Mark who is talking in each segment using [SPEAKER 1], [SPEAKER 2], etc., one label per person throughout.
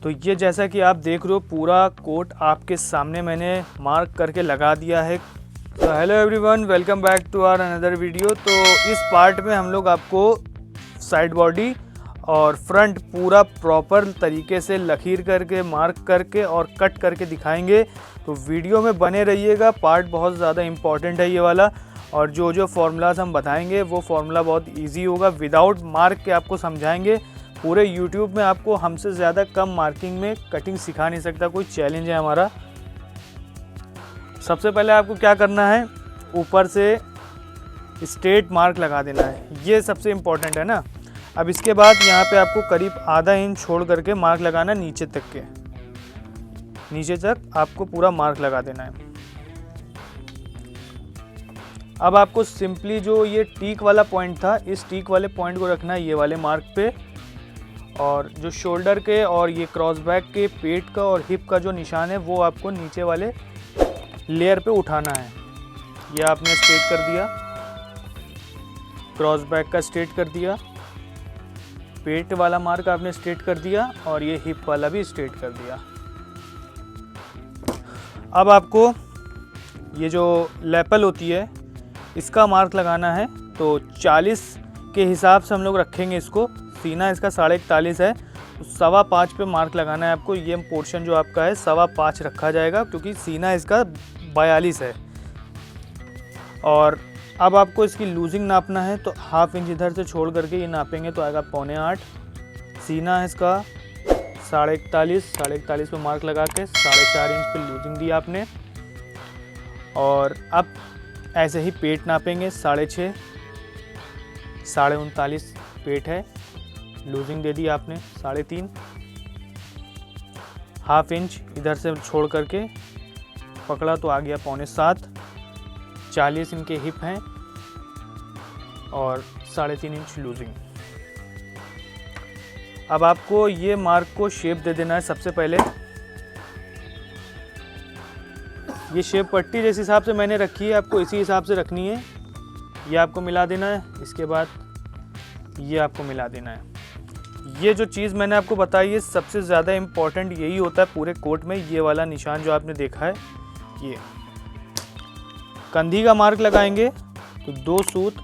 [SPEAKER 1] तो ये जैसा कि आप देख रहे हो पूरा कोट आपके सामने मैंने मार्क करके लगा दिया है। तो hello everyone, welcome back to our another video. तो इस पार्ट में हम लोग आपको साइड बॉडी और फ्रंट पूरा प्रॉपर तरीके से लकीर करके मार्क करके और कट करके दिखाएंगे। तो वीडियो में बने रहिएगा, पार्ट बहुत ज़्यादा इम्पॉर्टेंट है ये वाला। और जो फार्मूलाज हम बताएंगे वो फार्मूला बहुत ईजी होगा, विदाउट मार्क के आपको समझाएंगे। पूरे YouTube में आपको हमसे ज़्यादा कम मार्किंग में कटिंग सिखा नहीं सकता कोई, चैलेंज है हमारा। सबसे पहले आपको क्या करना है, ऊपर से स्ट्रेट मार्क लगा देना है, ये सबसे इम्पोर्टेंट है ना। अब इसके बाद यहाँ पे आपको करीब आधा इंच छोड़ करके मार्क लगाना है नीचे तक के, नीचे तक आपको पूरा मार्क लगा देना है। अब आपको सिंपली जो ये टीक वाला पॉइंट था, इस टीक वाले पॉइंट को रखना है ये वाले मार्क पे, और जो शोल्डर के और ये क्रॉस बैक के पेट का और हिप का जो निशान है वो आपको नीचे वाले लेयर पे उठाना है। ये आपने स्ट्रेट कर दिया, क्रॉस बैक का स्ट्रेट कर दिया, पेट वाला मार्क आपने स्ट्रेट कर दिया और ये हिप वाला भी स्ट्रेट कर दिया। अब आपको ये जो लैपल होती है इसका मार्क लगाना है। तो 40 के हिसाब से हम लोग रखेंगे इसको, सीना इसका 41.5 है, तो 5.25 पे मार्क लगाना है आपको। ये पोर्शन जो आपका है 5.25 रखा जाएगा क्योंकि सीना इसका 42 है। और अब आपको इसकी लूजिंग नापना है, तो ½ इंच इधर से छोड़ करके ये नापेंगे तो आएगा 7.25। सीना है इसका 41.5 पे मार्क लगा के 4.5 इंच पे लूजिंग दी आपने। और अब ऐसे ही पेट नापेंगे, 6.5, 39.5 पेट है, लूजिंग दे दी आपने 3.5। ½ इंच इधर से छोड़ करके पकड़ा तो आ गया 6.25। 40 इनके हिप हैं और 3.5 इंच लूजिंग। अब आपको ये मार्क को शेप दे देना है। सबसे पहले ये शेप पट्टी जिस हिसाब से मैंने रखी है आपको इसी हिसाब से रखनी है। ये आपको मिला देना है, इसके बाद ये आपको मिला देना है। ये जो चीज़ मैंने आपको बताई है सबसे ज़्यादा इम्पॉर्टेंट यही होता है पूरे कोट में। ये वाला निशान जो आपने देखा है, ये कंधी का मार्क लगाएंगे तो 2 सूत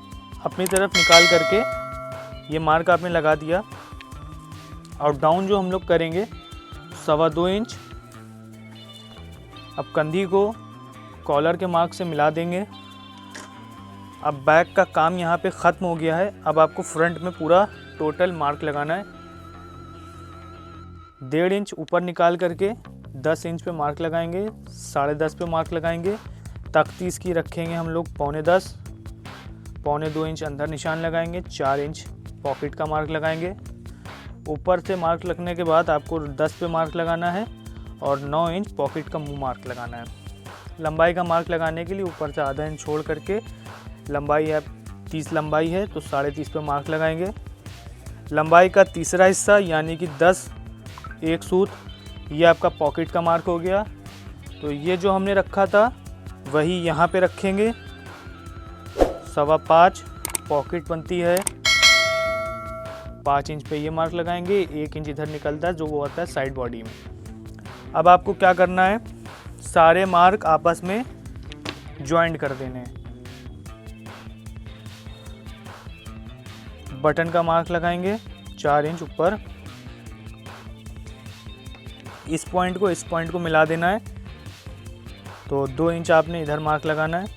[SPEAKER 1] अपनी तरफ निकाल करके ये मार्क आपने लगा दिया। और डाउन जो हम लोग करेंगे 2.25 इंच। अब कंधी को कॉलर के मार्क से मिला देंगे। अब बैक का काम यहाँ पे ख़त्म हो गया है। अब आपको फ्रंट में पूरा टोटल मार्क लगाना है। 1.5 इंच ऊपर निकाल करके 10 इंच पे मार्क लगाएंगे, 10.5 पे मार्क लगाएंगे। तख्ती इसकी रखेंगे हम लोग 10.25, 2.25 इंच अंदर निशान लगाएंगे, 4 इंच पॉकेट का मार्क लगाएंगे। ऊपर से मार्क लगने के बाद आपको 10 पे मार्क लगाना है और 9 इंच पॉकेट का मुंह मार्क लगाना है। लंबाई का मार्क लगाने के लिए ऊपर से ½ इंच छोड़ करके, लंबाई है 30 लंबाई है तो 30.5 पे मार्क लगाएंगे। लंबाई का तीसरा हिस्सा यानी कि 10 एक सूत, ये आपका पॉकेट का मार्क हो गया। तो ये जो हमने रखा था वही यहाँ पे रखेंगे। 5.25 पॉकेट बनती है, 5 इंच पे ये मार्क लगाएंगे। 1 इंच इधर निकलता है जो वो आता है साइड बॉडी में। अब आपको क्या करना है, सारे मार्क आपस में ज्वाइंट कर देने हैं। बटन का मार्क लगाएंगे 4 इंच ऊपर, इस पॉइंट को मिला देना है। तो 2 इंच आपने इधर मार्क लगाना है।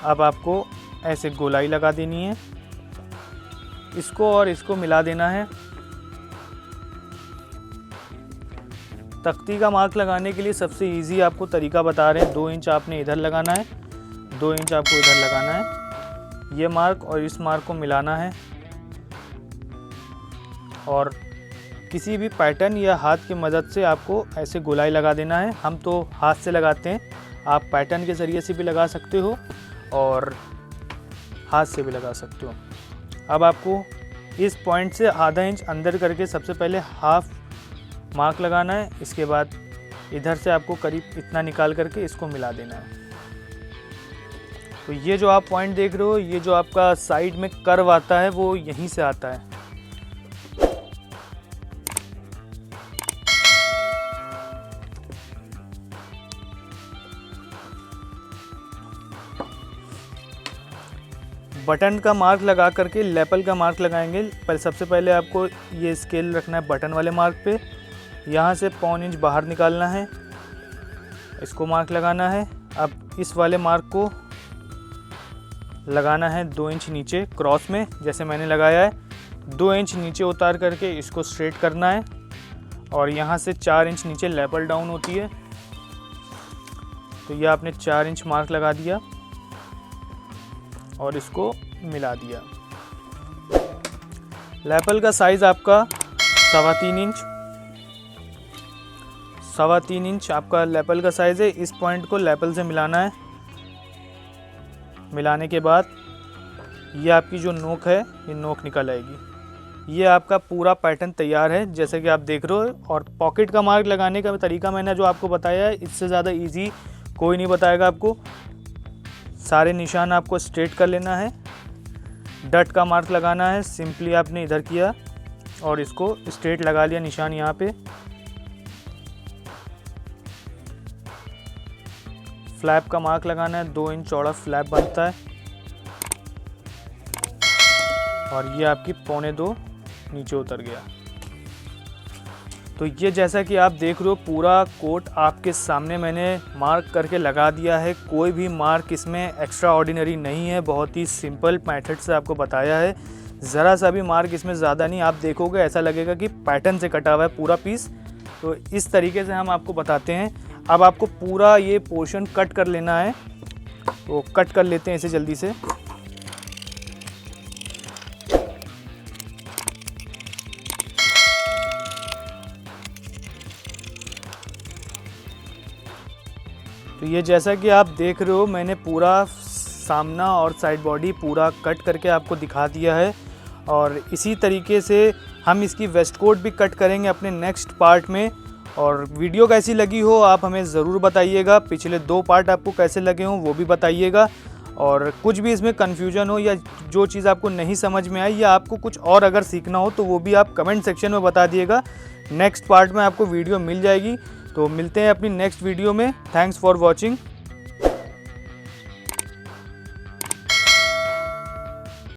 [SPEAKER 1] अब आपको ऐसे गोलाई लगा देनी है, इसको और इसको मिला देना है। तख्ती का मार्क लगाने के लिए सबसे इजी आपको तरीका बता रहे हैं। 2 इंच आपने इधर लगाना है, 2 इंच आपको इधर लगाना है। ये मार्क और इस मार्क को मिलाना है और किसी भी पैटर्न या हाथ की मदद से आपको ऐसे गोलाई लगा देना है। हम तो हाथ से लगाते हैं, आप पैटर्न के ज़रिए से भी लगा सकते हो और हाथ से भी लगा सकते हो। अब आपको इस पॉइंट से ½ इंच अंदर करके सबसे पहले ½ मार्क लगाना है। इसके बाद इधर से आपको करीब इतना निकाल करके इसको मिला देना है। तो ये जो आप पॉइंट देख रहे हो, ये जो आपका साइड में कर्व आता है वो यहीं से आता है। बटन का मार्क लगा करके लेपल का मार्क लगाएंगे। पर सबसे पहले आपको ये स्केल रखना है बटन वाले मार्क पे, यहाँ से 1.25 इंच बाहर निकालना है, इसको मार्क लगाना है। अब इस वाले मार्क को लगाना है 2 इंच नीचे क्रॉस में, जैसे मैंने लगाया है। 2 इंच नीचे उतार करके इसको स्ट्रेट करना है और यहाँ से 4 इंच नीचे लेपल डाउन होती है, तो ये आपने 4 इंच मार्क लगा दिया और इसको मिला दिया। लेपल का साइज़ आपका 3.25 इंच, 3.25 इंच आपका लेपल का साइज़ है। इस पॉइंट को लेपल से मिलाना है। मिलाने के बाद ये आपकी जो नोक है ये नोक निकल आएगी। ये आपका पूरा पैटर्न तैयार है जैसे कि आप देख रहे हो। और पॉकेट का मार्क लगाने का तरीका मैंने जो आपको बताया है, इससे ज़्यादा इजी कोई नहीं बताएगा आपको। सारे निशान आपको स्ट्रेट कर लेना है। डट का मार्क लगाना है, सिंपली आपने इधर किया और इसको स्ट्रेट लगा लिया निशान यहाँ पे। फ्लैप का मार्क लगाना है, 2 इंच चौड़ा फ्लैप बनता है और ये आपकी 1.25 नीचे उतर गया। तो ये जैसा कि आप देख रहे हो पूरा कोट आपके सामने मैंने मार्क करके लगा दिया है। कोई भी मार्क इसमें एक्स्ट्रा ऑर्डिनरी नहीं है, बहुत ही सिंपल मेथड से आपको बताया है। ज़रा सा भी मार्क इसमें ज़्यादा नहीं, आप देखोगे ऐसा लगेगा कि पैटर्न से कटा हुआ है पूरा पीस। तो इस तरीके से हम आपको बताते हैं। अब आपको पूरा ये पोर्शन कट कर लेना है, तो कट कर लेते हैं इसे जल्दी से। तो ये जैसा कि आप देख रहे हो मैंने पूरा सामना और साइड बॉडी पूरा कट करके आपको दिखा दिया है। और इसी तरीके से हम इसकी वेस्ट कोट भी कट करेंगे अपने नेक्स्ट पार्ट में। और वीडियो कैसी लगी हो आप हमें ज़रूर बताइएगा। पिछले 2 पार्ट आपको कैसे लगे हों वो भी बताइएगा। और कुछ भी इसमें कन्फ्यूजन हो या जो चीज़ आपको नहीं समझ में आई या आपको कुछ और अगर सीखना हो तो वो भी आप कमेंट सेक्शन में बता दिएगा। नेक्स्ट पार्ट में आपको वीडियो मिल जाएगी। तो मिलते हैं अपनी नेक्स्ट वीडियो में। Thanks for watching.